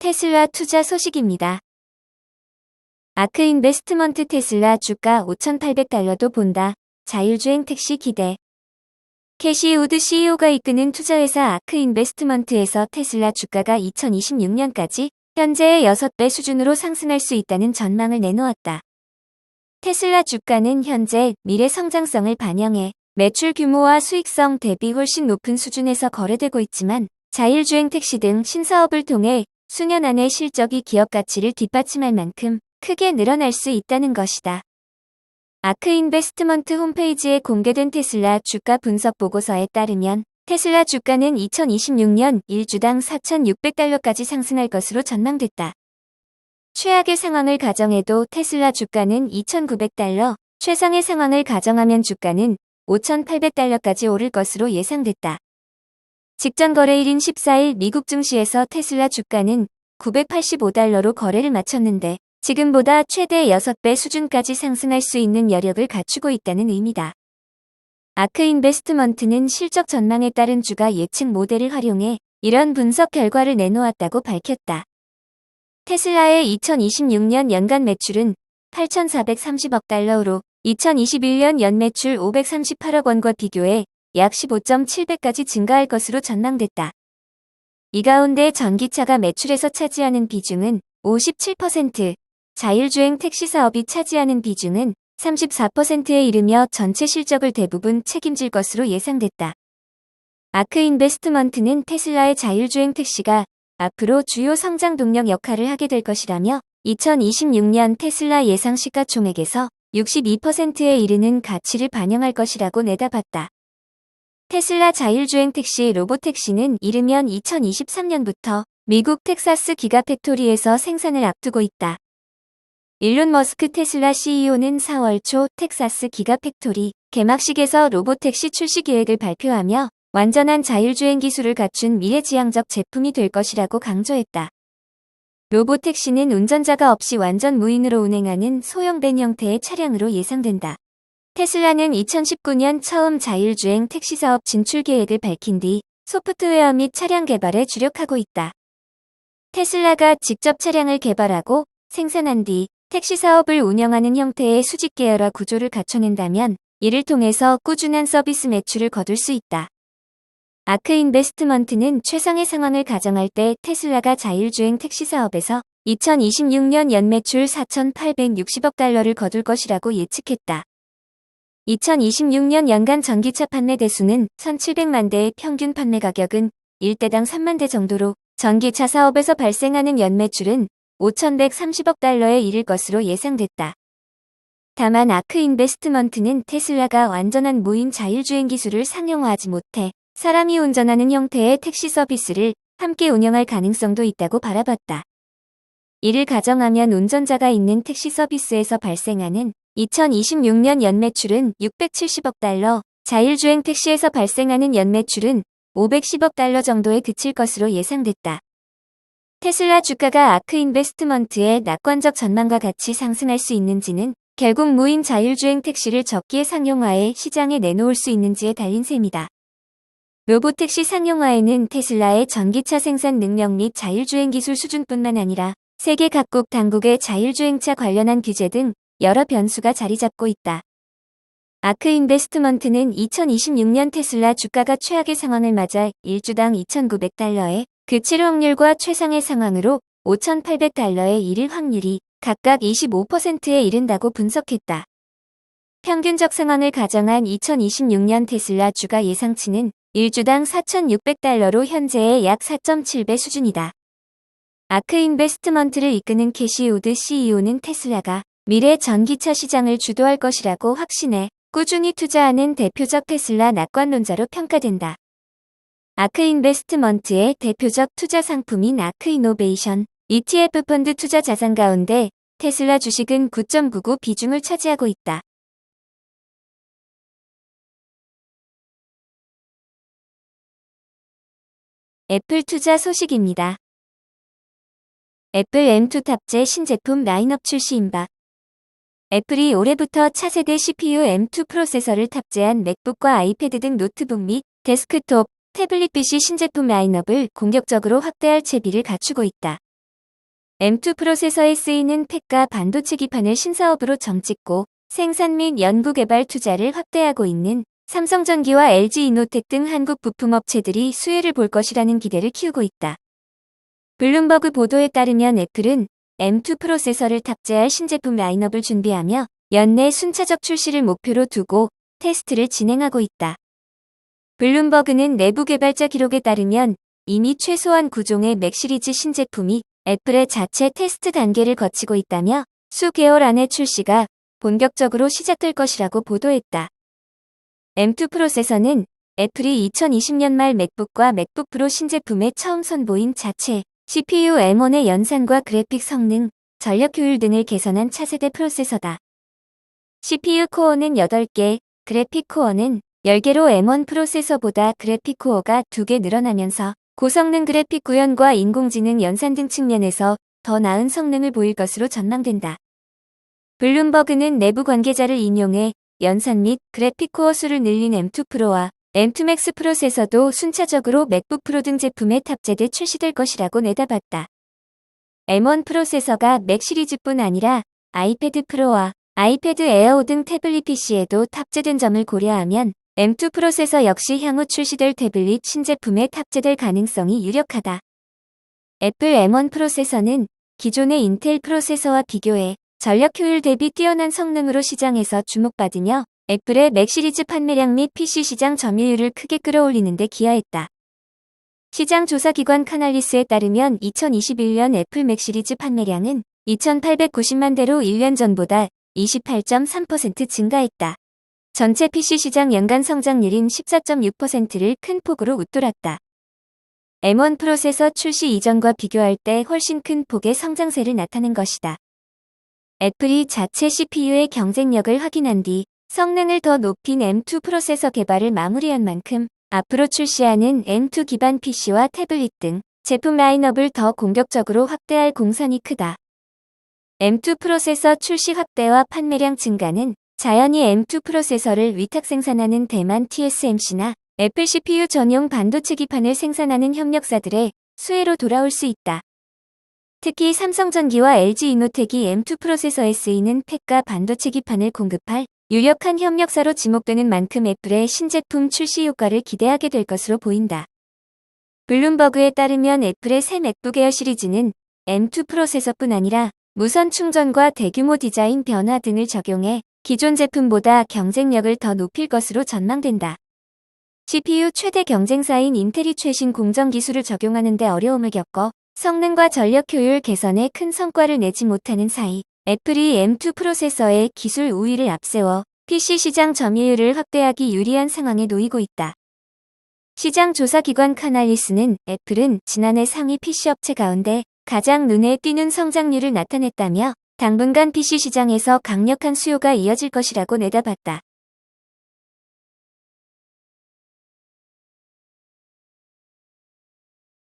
테슬라 투자 소식입니다. 아크 인베스트먼트 테슬라 주가 $5,800도 본다. 자율주행 택시 기대. 캐시 우드 CEO가 이끄는 투자회사 아크 인베스트먼트에서 테슬라 주가가 2026년까지 현재의 6배 수준으로 상승할 수 있다는 전망을 내놓았다. 테슬라 주가는 현재 미래 성장성을 반영해 매출 규모와 수익성 대비 훨씬 높은 수준에서 거래되고 있지만 자율주행 택시 등 신사업을 통해 수년 안에 실적이 기업 가치를 뒷받침할 만큼 크게 늘어날 수 있다는 것이다. 아크 인베스트먼트 홈페이지에 공개된 테슬라 주가 분석 보고서에 따르면 테슬라 주가는 2026년 1주당 $4,600까지 상승할 것으로 전망됐다. 최악의 상황을 가정해도 테슬라 주가는 $2,900, 최상의 상황을 가정하면 주가는 $5,800까지 오를 것으로 예상됐다. 직전 거래일인 14일 미국 증시에서 테슬라 주가는 $985로 거래를 마쳤는데 지금보다 최대 6배 수준까지 상승할 수 있는 여력을 갖추고 있다는 의미다. 아크 인베스트먼트는 실적 전망에 따른 주가 예측 모델을 활용해 이런 분석 결과를 내놓았다고 밝혔다. 테슬라의 2026년 연간 매출은 $8,430억 달러로 2021년 연매출 $538억 원과 비교해 약 15.7배까지 증가할 것으로 전망됐다. 이 가운데 전기차가 매출에서 차지하는 비중은 57%, 자율주행 택시 사업이 차지하는 비중은 34%에 이르며 전체 실적을 대부분 책임질 것으로 예상됐다. 아크 인베스트먼트는 테슬라의 자율주행 택시가 앞으로 주요 성장 동력 역할을 하게 될 것이라며 2026년 테슬라 예상 시가총액에서 62%에 이르는 가치를 반영할 것이라고 내다봤다. 테슬라 자율주행 택시 로보택시는 이르면 2023년부터 미국 텍사스 기가팩토리에서 생산을 앞두고 있다. 일론 머스크 테슬라 CEO는 4월 초 텍사스 기가팩토리 개막식에서 로보택시 출시 계획을 발표하며 완전한 자율주행 기술을 갖춘 미래지향적 제품이 될 것이라고 강조했다. 로보택시는 운전자가 없이 완전 무인으로 운행하는 소형 밴 형태의 차량으로 예상된다. 테슬라는 2019년 처음 자율주행 택시 사업 진출 계획을 밝힌 뒤 소프트웨어 및 차량 개발에 주력하고 있다. 테슬라가 직접 차량을 개발하고 생산한 뒤 택시 사업을 운영하는 형태의 수직 계열화 구조를 갖춰낸다면 이를 통해서 꾸준한 서비스 매출을 거둘 수 있다. 아크 인베스트먼트는 최상의 상황을 가정할 때 테슬라가 자율주행 택시 사업에서 2026년 연매출 $4,860억 달러를 거둘 것이라고 예측했다. 2026년 연간 전기차 판매 대수는 1,700만 대의 평균 판매 가격은 1대당 3만 대 정도로 전기차 사업에서 발생하는 연매출은 $5,130억 달러에 이를 것으로 예상됐다. 다만 아크 인베스트먼트는 테슬라가 완전한 무인 자율주행 기술을 상용화하지 못해 사람이 운전하는 형태의 택시 서비스를 함께 운영할 가능성도 있다고 바라봤다. 이를 가정하면 운전자가 있는 택시 서비스에서 발생하는 2026년 연매출은 $670억 달러, 자율주행 택시에서 발생하는 연매출은 $510억 달러 정도에 그칠 것으로 예상됐다. 테슬라 주가가 아크 인베스트먼트의 낙관적 전망과 같이 상승할 수 있는지는 결국 무인 자율주행 택시를 적기에 상용화해 시장에 내놓을 수 있는지에 달린 셈이다. 로보택시 상용화에는 테슬라의 전기차 생산 능력 및 자율주행 기술 수준뿐만 아니라 세계 각국 당국의 자율주행차 관련한 규제 등 여러 변수가 자리 잡고 있다. 아크 인베스트먼트는 2026년 테슬라 주가가 최악의 상황을 맞아 1주당 $2,900에 그칠 확률과 최상의 상황으로 $5,800에 이를 확률이 각각 25%에 이른다고 분석했다. 평균적 상황을 가정한 2026년 테슬라 주가 예상치는 1주당 $4,600로 현재의 약 4.7배 수준이다. 아크 인베스트먼트를 이끄는 캐시 우드 CEO는 테슬라가 미래 전기차 시장을 주도할 것이라고 확신해 꾸준히 투자하는 대표적 테슬라 낙관론자로 평가된다. 아크 인베스트먼트의 대표적 투자 상품인 아크 이노베이션 ETF 펀드 투자 자산 가운데 테슬라 주식은 9.99 비중을 차지하고 있다. 애플 투자 소식입니다. 애플 M2 탑재 신제품 라인업 출시 임박. 애플이 올해부터 차세대 CPU M2 프로세서를 탑재한 맥북과 아이패드 등 노트북 및 데스크톱, 태블릿 PC 신제품 라인업을 공격적으로 확대할 채비를 갖추고 있다. M2 프로세서에 쓰이는 팩과 반도체 기판을 신사업으로 점찍고 생산 및 연구개발 투자를 확대하고 있는 삼성전기와 LG이노텍 등 한국 부품업체들이 수혜를 볼 것이라는 기대를 키우고 있다. 블룸버그 보도에 따르면 애플은 M2 프로세서를 탑재할 신제품 라인업을 준비하며 연내 순차적 출시를 목표로 두고 테스트를 진행하고 있다. 블룸버그는 내부 개발자 기록에 따르면 이미 최소한 9종의 맥 시리즈 신제품이 애플의 자체 테스트 단계를 거치고 있다며 수개월 안에 출시가 본격적으로 시작될 것이라고 보도했다. M2 프로세서는 애플이 2020년 말 맥북과 맥북 프로 신제품에 처음 선보인 자체 CPU M1의 연산과 그래픽 성능, 전력 효율 등을 개선한 차세대 프로세서다. CPU 코어는 8개, 그래픽 코어는 10개로 M1 프로세서보다 그래픽 코어가 2개 늘어나면서 고성능 그래픽 구현과 인공지능 연산 등 측면에서 더 나은 성능을 보일 것으로 전망된다. 블룸버그는 내부 관계자를 인용해 연산 및 그래픽 코어 수를 늘린 M2 프로와 M2 맥스 프로세서도 순차적으로 맥북 프로 등 제품에 탑재돼 출시될 것이라고 내다봤다. M1 프로세서가 맥 시리즈뿐 아니라 아이패드 프로와 아이패드 에어 등 태블릿 PC에도 탑재된 점을 고려하면 M2 프로세서 역시 향후 출시될 태블릿 신제품에 탑재될 가능성이 유력하다. 애플 M1 프로세서는 기존의 인텔 프로세서와 비교해 전력 효율 대비 뛰어난 성능으로 시장에서 주목받으며 애플의 맥 시리즈 판매량 및 PC 시장 점유율을 크게 끌어올리는 데 기여했다. 시장 조사기관 카날리스에 따르면 2021년 애플 맥 시리즈 판매량은 2,890만 대로 1년 전보다 28.3% 증가했다. 전체 PC 시장 연간 성장률인 14.6%를 큰 폭으로 웃돌았다. M1 프로세서 출시 이전과 비교할 때 훨씬 큰 폭의 성장세를 나타낸 것이다. 애플이 자체 CPU의 경쟁력을 확인한 뒤 성능을 더 높인 M2 프로세서 개발을 마무리한 만큼 앞으로 출시하는 M2 기반 PC와 태블릿 등 제품 라인업을 더 공격적으로 확대할 공산이 크다. M2 프로세서 출시 확대와 판매량 증가는 자연히 M2 프로세서를 위탁 생산하는 대만 TSMC나 애플 CPU 전용 반도체 기판을 생산하는 협력사들의 수혜로 돌아올 수 있다. 특히 삼성전기와 LG이노텍이 M2 프로세서에 쓰이는 팩과 반도체 기판을 공급할 유력한 협력사로 지목되는 만큼 애플의 신제품 출시 효과를 기대하게 될 것으로 보인다. 블룸버그에 따르면 애플의 새 맥북 에어 시리즈는 M2 프로세서뿐 아니라 무선 충전과 대규모 디자인 변화 등을 적용해 기존 제품보다 경쟁력을 더 높일 것으로 전망된다. CPU 최대 경쟁사인 인텔이 최신 공정 기술을 적용하는 데 어려움을 겪어 성능과 전력 효율 개선에 큰 성과를 내지 못하는 사이 애플이 M2 프로세서의 기술 우위를 앞세워 PC 시장 점유율을 확대하기 유리한 상황에 놓이고 있다. 시장 조사기관 카날리스는 애플은 지난해 상위 PC 업체 가운데 가장 눈에 띄는 성장률을 나타냈다며 당분간 PC 시장에서 강력한 수요가 이어질 것이라고 내다봤다.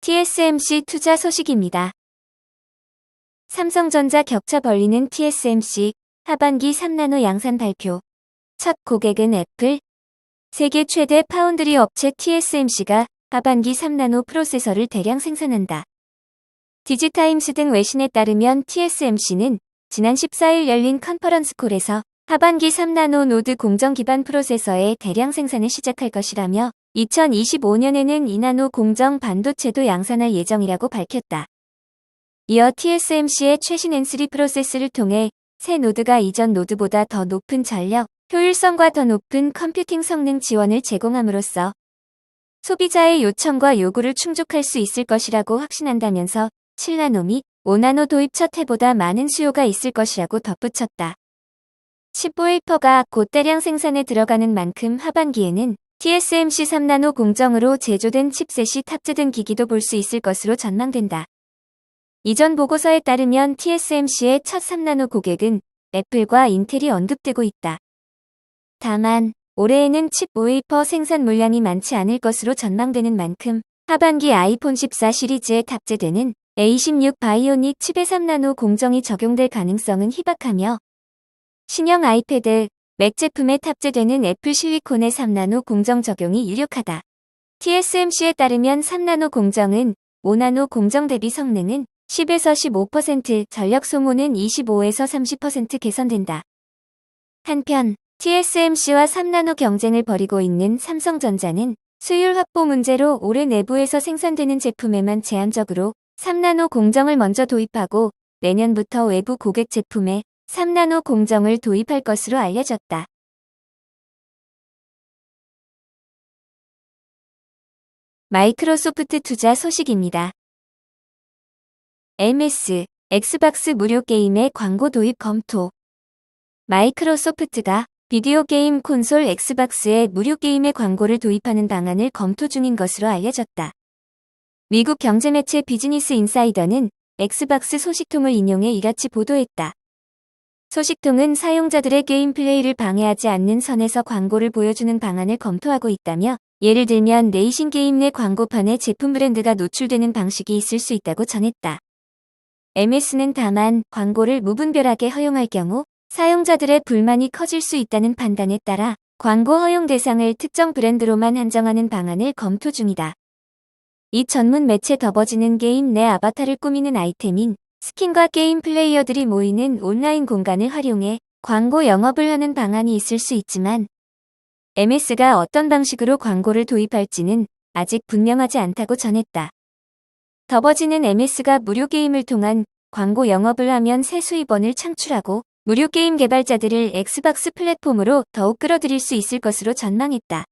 TSMC 투자 소식입니다. 삼성전자 격차 벌리는 TSMC 하반기 3나노 양산 발표. 첫 고객은 애플. 세계 최대 파운드리 업체 TSMC가 하반기 3나노 프로세서를 대량 생산한다. 디지타임스 등 외신에 따르면 TSMC는 지난 14일 열린 컨퍼런스 콜에서 하반기 3나노 노드 공정 기반 프로세서의 대량 생산을 시작할 것이라며 2025년에는 2나노 공정 반도체도 양산할 예정이라고 밝혔다. 이어 TSMC의 최신 N3 프로세스를 통해 새 노드가 이전 노드보다 더 높은 전력, 효율성과 더 높은 컴퓨팅 성능 지원을 제공함으로써 소비자의 요청과 요구를 충족할 수 있을 것이라고 확신한다면서 7나노 및 5나노 도입 첫 해보다 많은 수요가 있을 것이라고 덧붙였다. 칩 웨이퍼가 곧 대량 생산에 들어가는 만큼 하반기에는 TSMC 3나노 공정으로 제조된 칩셋이 탑재된 기기도 볼 수 있을 것으로 전망된다. 이전 보고서에 따르면 TSMC의 첫 3나노 고객은 애플과 인텔이 언급되고 있다. 다만 올해에는 칩 웨이퍼 생산 물량이 많지 않을 것으로 전망되는 만큼 하반기 아이폰 14 시리즈에 탑재되는 A16 바이오닉 칩의 3나노 공정이 적용될 가능성은 희박하며 신형 아이패드, 맥 제품에 탑재되는 애플 실리콘의 3나노 공정 적용이 유력하다. TSMC에 따르면 3나노 공정은 5나노 공정 대비 성능은 10에서 15%, 전력 소모는 25에서 30% 개선된다. 한편 TSMC와 3나노 경쟁을 벌이고 있는 삼성전자는 수율 확보 문제로 올해 내부에서 생산되는 제품에만 제한적으로 3나노 공정을 먼저 도입하고 내년부터 외부 고객 제품에 3나노 공정을 도입할 것으로 알려졌다. 마이크로소프트 투자 소식입니다. MS, 엑스박스 무료 게임의 광고 도입 검토. 마이크로소프트가 비디오 게임 콘솔 엑스박스에 무료 게임의 광고를 도입하는 방안을 검토 중인 것으로 알려졌다. 미국 경제매체 비즈니스 인사이더는 엑스박스 소식통을 인용해 이같이 보도했다. 소식통은 사용자들의 게임 플레이를 방해하지 않는 선에서 광고를 보여주는 방안을 검토하고 있다며, 예를 들면 레이싱 게임 내 광고판에 제품 브랜드가 노출되는 방식이 있을 수 있다고 전했다. MS는 다만 광고를 무분별하게 허용할 경우 사용자들의 불만이 커질 수 있다는 판단에 따라 광고 허용 대상을 특정 브랜드로만 한정하는 방안을 검토 중이다. 이 전문 매체 더버지는 게임 내 아바타를 꾸미는 아이템인 스킨과 게임 플레이어들이 모이는 온라인 공간을 활용해 광고 영업을 하는 방안이 있을 수 있지만 MS가 어떤 방식으로 광고를 도입할지는 아직 분명하지 않다고 전했다. 더버지는 MS가 무료 게임을 통한 광고 영업을 하면 새 수입원을 창출하고 무료 게임 개발자들을 엑스박스 플랫폼으로 더욱 끌어들일 수 있을 것으로 전망했다.